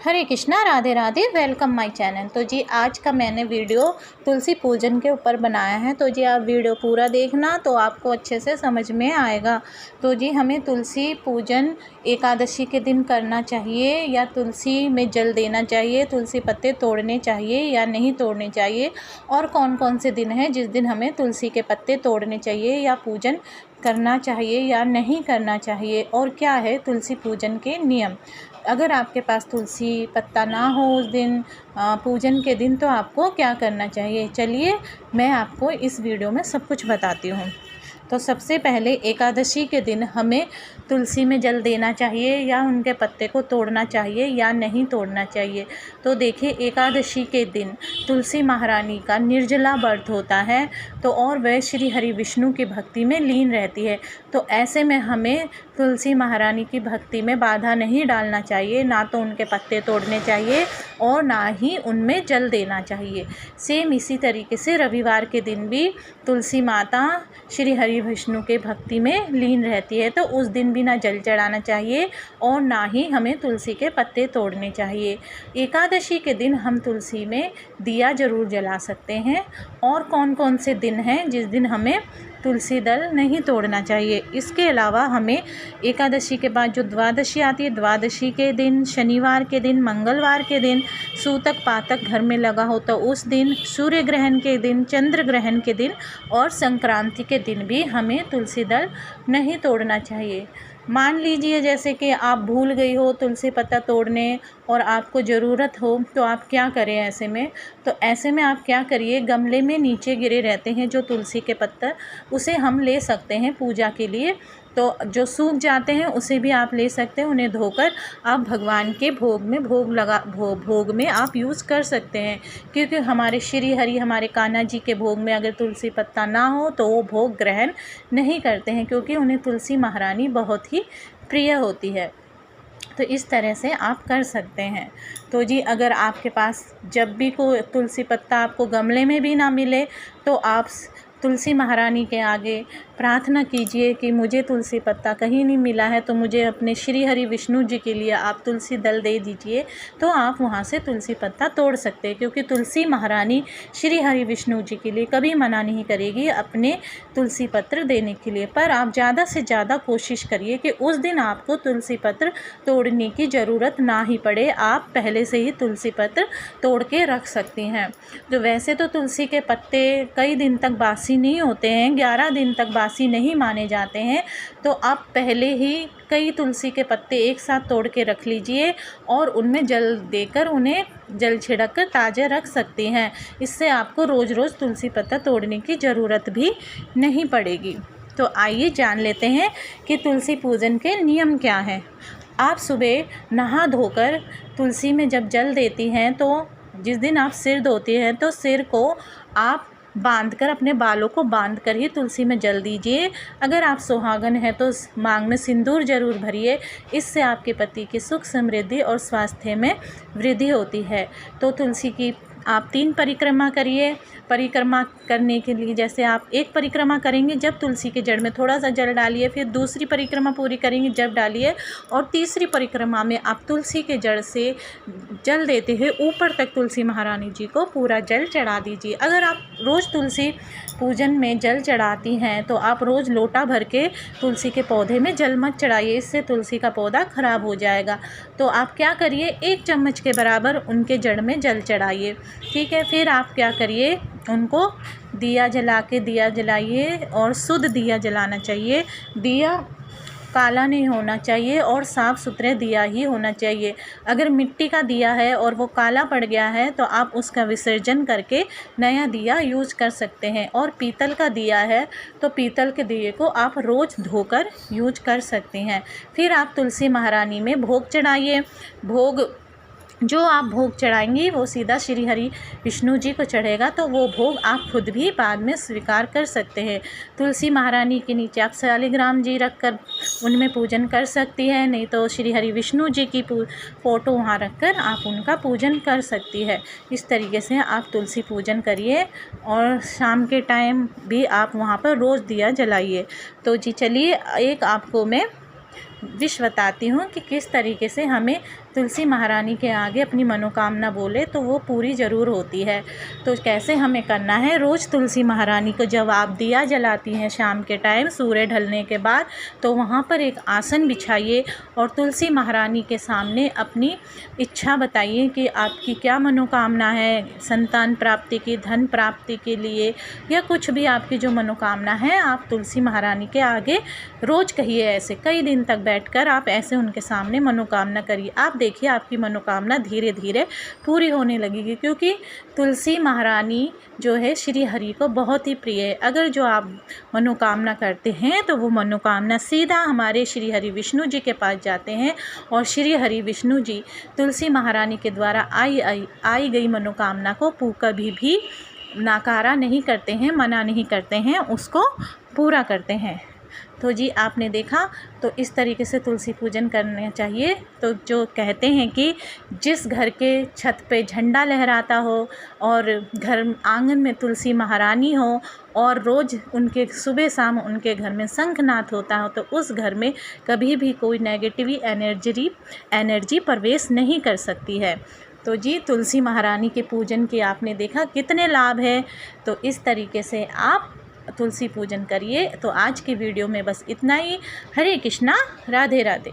Hare Krishna, Radhe Radhe. Welcome my channel. तो जी आज का मैंने वीडियो तुलसी पूजन के ऊपर बनाया है। तो जी आप वीडियो पूरा देखना तो आपको अच्छे से समझ में आएगा। तो जी हमें तुलसी पूजन एकादशी के दिन करना चाहिए या तुलसी में जल देना चाहिए, तुलसी पत्ते तोड़ने चाहिए या नहीं तोड़ने चाहिए, और कौन कौन से दिन हैं जिस दिन हमें तुलसी के पत्ते तोड़ने चाहिए या पूजन करना चाहिए या नहीं करना चाहिए, और क्या है तुलसी पूजन के नियम। अगर आपके पास तुलसी पत्ता ना हो उस दिन पूजन के दिन, तो आपको क्या करना चाहिए, चलिए मैं आपको इस वीडियो में सब कुछ बताती हूँ। तो सबसे पहले एकादशी के दिन हमें तुलसी में जल देना चाहिए या उनके पत्ते को तोड़ना चाहिए या नहीं तोड़ना चाहिए। तो देखिए, एकादशी के दिन तुलसी महारानी का निर्जला व्रत होता है, तो और वह श्री हरि विष्णु की भक्ति में लीन रहती है। तो ऐसे में हमें तुलसी महारानी की भक्ति में बाधा नहीं डालना चाहिए, ना तो उनके पत्ते तोड़ने चाहिए और ना ही उनमें जल देना चाहिए। सेम इसी तरीके से रविवार के दिन भी तुलसी माता श्री हरि विष्णु के भक्ति में लीन रहती है, तो उस दिन भी ना जल चढ़ाना चाहिए और ना ही हमें तुलसी के पत्ते तोड़ने चाहिए। एकादशी के दिन हम तुलसी में दिया ज़रूर जला सकते हैं। और कौन कौन से दिन हैं जिस दिन हमें तुलसी दल नहीं तोड़ना चाहिए। इसके अलावा हमें एकादशी के बाद जो द्वादशी आती है, द्वादशी के दिन, शनिवार के दिन, मंगलवार के दिन, सूतक पातक घर में लगा हो तो उस दिन, सूर्य ग्रहण के दिन, चंद्र ग्रहण के दिन और संक्रांति के दिन भी हमें तुलसी दल नहीं तोड़ना चाहिए। मान लीजिए जैसे कि आप भूल गई हो तुलसी पत्ता तोड़ने और आपको ज़रूरत हो, तो आप क्या करें ऐसे में। तो ऐसे में आप क्या करिए, गमले में नीचे गिरे रहते हैं जो तुलसी के पत्ते, उसे हम ले सकते हैं पूजा के लिए। तो जो सूख जाते हैं उसे भी आप ले सकते हैं, उन्हें धोकर आप भगवान के भोग में भोग में आप यूज़ कर सकते हैं। क्योंकि हमारे श्री हरि, हमारे कान्हा जी के भोग में अगर तुलसी पत्ता ना हो तो वो भोग ग्रहण नहीं करते हैं, क्योंकि उन्हें तुलसी महारानी बहुत ही प्रिय होती है। तो इस तरह से आप कर सकते हैं। तो जी अगर आपके पास जब भी कोई तुलसी पत्ता आपको गमले में भी ना मिले, तो आप तुलसी महारानी के आगे प्रार्थना कीजिए कि मुझे तुलसी पत्ता कहीं नहीं मिला है, तो मुझे अपने श्री हरि विष्णु जी के लिए आप तुलसी दल दे दीजिए। तो आप वहाँ से तुलसी पत्ता तोड़ सकते हैं, क्योंकि तुलसी महारानी श्री हरि विष्णु जी के लिए कभी मना नहीं करेगी अपने तुलसी पत्र देने के लिए। पर आप ज़्यादा से ज़्यादा कोशिश करिए कि उस दिन आपको तुलसी पत्र तोड़ने की ज़रूरत ना ही पड़े, आप पहले से ही तुलसी पत्र तोड़ के रख सकती हैं। जो वैसे तो तुलसी के पत्ते कई दिन तक बासी नहीं होते हैं, 11 दिन तक बासी नहीं माने जाते हैं। तो आप पहले ही कई तुलसी के पत्ते एक साथ तोड़ के रख लीजिए और उनमें जल देकर उन्हें जल छिड़क कर ताज़ा रख सकती हैं। इससे आपको रोज़ रोज़ तुलसी पत्ता तोड़ने की ज़रूरत भी नहीं पड़ेगी। तो आइए जान लेते हैं कि तुलसी पूजन के नियम क्या हैं। आप सुबह नहा धोकर तुलसी में जब जल देती हैं, तो जिस दिन आप सिर धोती हैं तो सिर को आप बांधकर, अपने बालों को बांधकर ही तुलसी में जल दीजिए। अगर आप सुहागन हैं तो मांग में सिंदूर जरूर भरिए, इससे आपके पति की सुख समृद्धि और स्वास्थ्य में वृद्धि होती है। तो तुलसी की आप 3 परिक्रमा करिए। परिक्रमा करने के लिए जैसे आप एक परिक्रमा करेंगे जब तुलसी के जड़ में थोड़ा सा जल डालिए, फिर दूसरी परिक्रमा पूरी करेंगे जब डालिए, और तीसरी परिक्रमा में आप तुलसी के जड़ से जल देते हुए ऊपर तक तुलसी महारानी जी को पूरा जल चढ़ा दीजिए। अगर आप रोज़ तुलसी पूजन में जल चढ़ाती हैं तो आप रोज़ लोटा भर के तुलसी के पौधे में जल मत चढ़ाइए, इससे तुलसी का पौधा खराब हो जाएगा। तो आप क्या करिए, 1 चम्मच के बराबर उनके जड़ में जल चढ़ाइए, ठीक है। फिर आप क्या करिए, उनको दिया जलाइए और शुद्ध दिया जलाना चाहिए। दिया काला नहीं होना चाहिए और साफ़ सुथरे दिया ही होना चाहिए। अगर मिट्टी का दिया है और वो काला पड़ गया है तो आप उसका विसर्जन करके नया दिया यूज कर सकते हैं। और पीतल का दिया है तो पीतल के दिए को आप रोज़ धोकर यूज कर सकते हैं। फिर आप तुलसी महारानी में भोग चढ़ाइए। भोग जो आप भोग चढ़ाएंगी वो सीधा श्री हरि विष्णु जी को चढ़ेगा, तो वो भोग आप खुद भी बाद में स्वीकार कर सकते हैं। तुलसी महारानी के नीचे आप शालिग्राम जी रखकर उनमें पूजन कर सकती है, नहीं तो श्री हरि विष्णु जी की फ़ोटो वहाँ रखकर आप उनका पूजन कर सकती है। इस तरीके से आप तुलसी पूजन करिए और शाम के टाइम भी आप वहाँ पर रोज़ दिया जलाइए। तो जी चलिए एक आपको मैं विश बताती हूँ कि किस तरीके से हमें तुलसी महारानी के आगे अपनी मनोकामना बोले तो वो पूरी ज़रूर होती है। तो कैसे हमें करना है, रोज़ तुलसी महारानी को जब आप दिया जलाती हैं शाम के टाइम सूर्य ढलने के बाद, तो वहाँ पर एक आसन बिछाइए और तुलसी महारानी के सामने अपनी इच्छा बताइए कि आपकी क्या मनोकामना है, संतान प्राप्ति की, धन प्राप्ति के लिए, या कुछ भी आपकी जो मनोकामना है आप तुलसी महारानी के आगे रोज़ कहिए। ऐसे कई दिन तक बैठकर आप ऐसे उनके सामने मनोकामना करिए। आप देखिए आपकी मनोकामना धीरे धीरे पूरी होने लगेगी, क्योंकि तुलसी महारानी जो है श्री हरि को बहुत ही प्रिय है। अगर जो आप मनोकामना करते हैं तो वो मनोकामना सीधा हमारे श्री हरि विष्णु जी के पास जाते हैं, और श्री हरि विष्णु जी तुलसी महारानी के द्वारा आई गई मनोकामना को कभी भी नकारा नहीं करते हैं, मना नहीं करते हैं, उसको पूरा करते हैं। तो जी आपने देखा, तो इस तरीके से तुलसी पूजन करना चाहिए। तो जो कहते हैं कि जिस घर के छत पे झंडा लहराता हो और घर आंगन में तुलसी महारानी हो और रोज़ उनके सुबह शाम उनके घर में शंखनाद होता हो, तो उस घर में कभी भी कोई नेगेटिव एनर्जी प्रवेश नहीं कर सकती है। तो जी तुलसी महारानी के पूजन के आपने देखा कितने लाभ है। तो इस तरीके से आप तुलसी पूजन करिए। तो आज की वीडियो में बस इतना ही। हरे कृष्णा, राधे राधे।